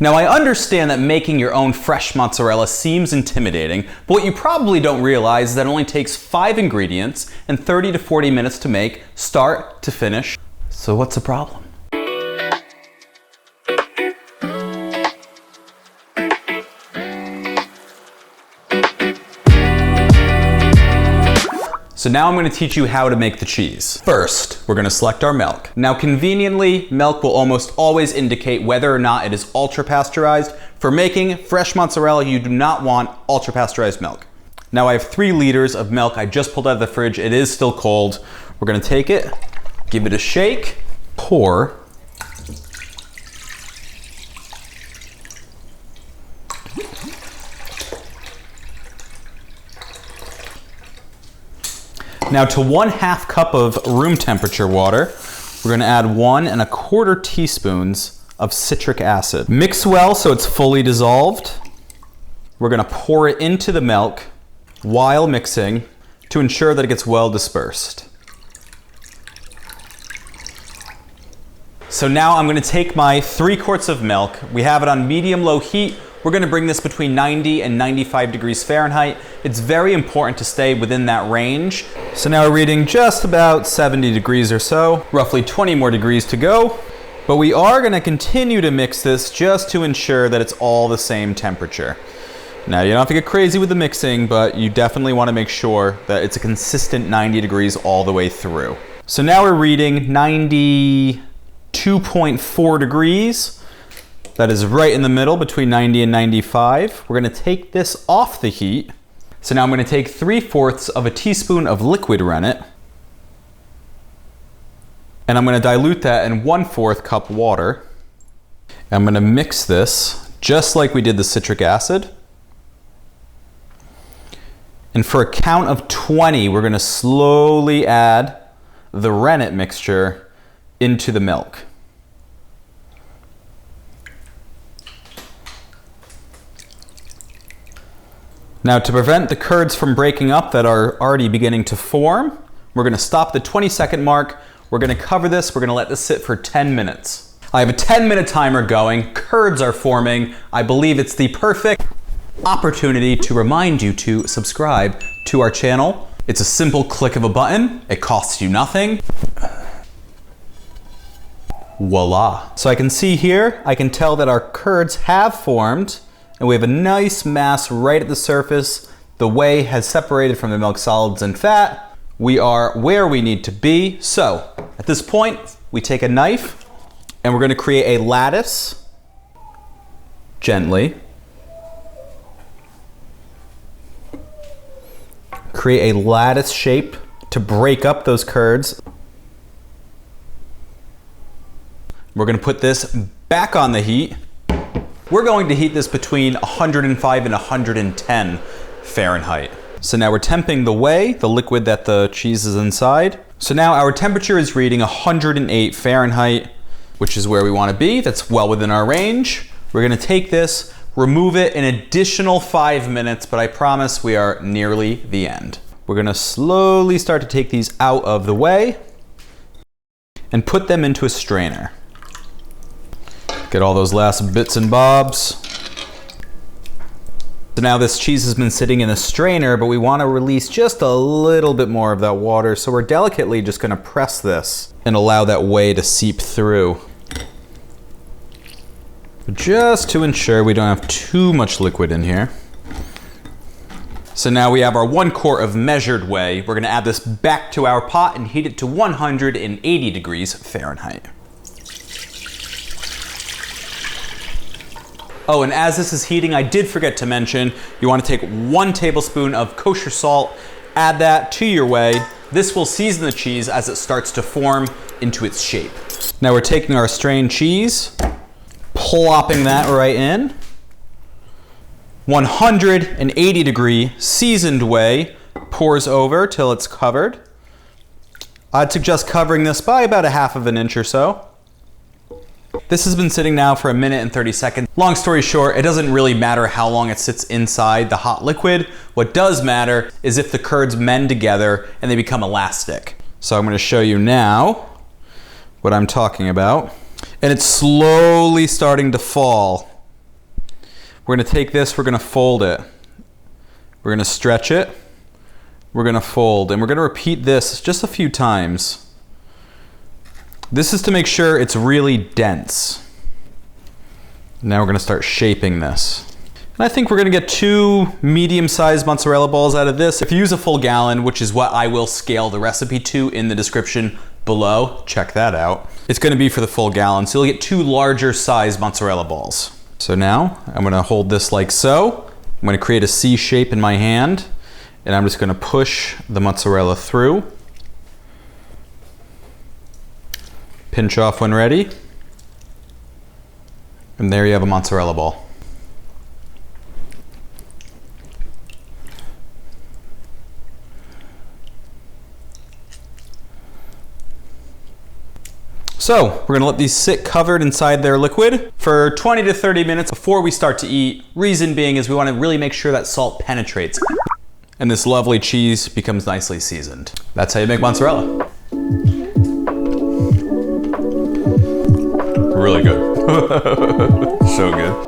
Now I understand that making your own fresh mozzarella seems intimidating, but what you probably don't realize is that it only takes 5 ingredients and 30 to 40 minutes to make, start to finish. So what's the problem? So now I'm going to teach you how to make the cheese. First, we're going to select our milk. Now conveniently, milk will almost always indicate whether or not it is ultra-pasteurized. For making fresh mozzarella, you do not want ultra-pasteurized milk. Now I have 3 liters of milk I just pulled out of the fridge. It is still cold. We're going to take it, give it a shake, pour. Now to 1/2 cup of room temperature water, we're going to add 1 1/4 teaspoons of citric acid. Mix well so it's fully dissolved. We're going to pour it into the milk while mixing to ensure that it gets well dispersed. So now I'm going to take my 3 quarts of milk. We have it on medium-low heat. We're going to bring this between 90 and 95 degrees Fahrenheit. It's very important to stay within that range. So now we're reading just about 70 degrees or so, roughly 20 more degrees to go. But we are going to continue to mix this just to ensure that it's all the same temperature. Now you don't have to get crazy with the mixing, but you definitely want to make sure that it's a consistent 90 degrees all the way through. So now we're reading 92.4 degrees. That is right in the middle between 90 and 95. We're going to take this off the heat. So now I'm going to take 3/4 of a teaspoon of liquid rennet. And I'm going to dilute that in 1/4 cup water. I'm going to mix this just like we did the citric acid. And for a count of 20, we're going to slowly add the rennet mixture into the milk. Now to prevent the curds from breaking up that are already beginning to form, we're going to stop the 20-second mark. We're going to cover this. We're going to let this sit for 10 minutes. I have a 10-minute timer going. Curds are forming. I believe it's the perfect opportunity to remind you to subscribe to our channel. It's a simple click of a button. It costs you nothing. Voila. So I can see here, I can tell that our curds have formed. And we have a nice mass right at the surface. The whey has separated from the milk solids and fat. We are where we need to be. So at this point, we take a knife and we're going to create a lattice gently. Create a lattice shape to break up those curds. We're going to put this back on the heat. We're going to heat this between 105 and 110 Fahrenheit. So now we're temping the whey, the liquid that the cheese is inside. So now our temperature is reading 108 Fahrenheit, which is where we want to be. That's well within our range. We're going to take this, remove it an additional 5 minutes, but I promise we are nearly the end. We're going to slowly start to take these out of the whey and put them into a strainer. Get all those last bits and bobs. So now this cheese has been sitting in a strainer, but we want to release just a little bit more of that water. So we're delicately just going to press this and allow that whey to seep through. Just to ensure we don't have too much liquid in here. So now we have our 1 quart of measured whey. We're going to add this back to our pot and heat it to 180 degrees Fahrenheit. Oh, and as this is heating, I did forget to mention, you want to take 1 tablespoon of kosher salt, add that to your whey. This will season the cheese as it starts to form into its shape. Now we're taking our strained cheese, plopping that right in. 180 degree seasoned whey pours over till it's covered. I'd suggest covering this by about 1/2 inch or so. This has been sitting now for 1 minute and 30 seconds. Long story short, it doesn't really matter how long it sits inside the hot liquid. What does matter is if the curds mend together and they become elastic. So I'm going to show you now what I'm talking about. And it's slowly starting to fall. We're gonna take this, we're gonna fold it. We're gonna stretch it. We're gonna fold, and we're gonna repeat this just a few times. This is to make sure it's really dense. Now we're gonna start shaping this. And I think we're gonna get 2 medium-sized mozzarella balls out of this. If you use a full gallon, which is what I will scale the recipe to in the description below, check that out. It's gonna be for the full gallon, so you'll get 2 larger size mozzarella balls. So now I'm gonna hold this like so. I'm gonna create a C shape in my hand, and I'm just gonna push the mozzarella through. Pinch off when ready. And there you have a mozzarella ball. So we're gonna let these sit covered inside their liquid for 20 to 30 minutes before we start to eat. Reason being is we wanna really make sure that salt penetrates and this lovely cheese becomes nicely seasoned. That's how you make mozzarella. Really good. So good.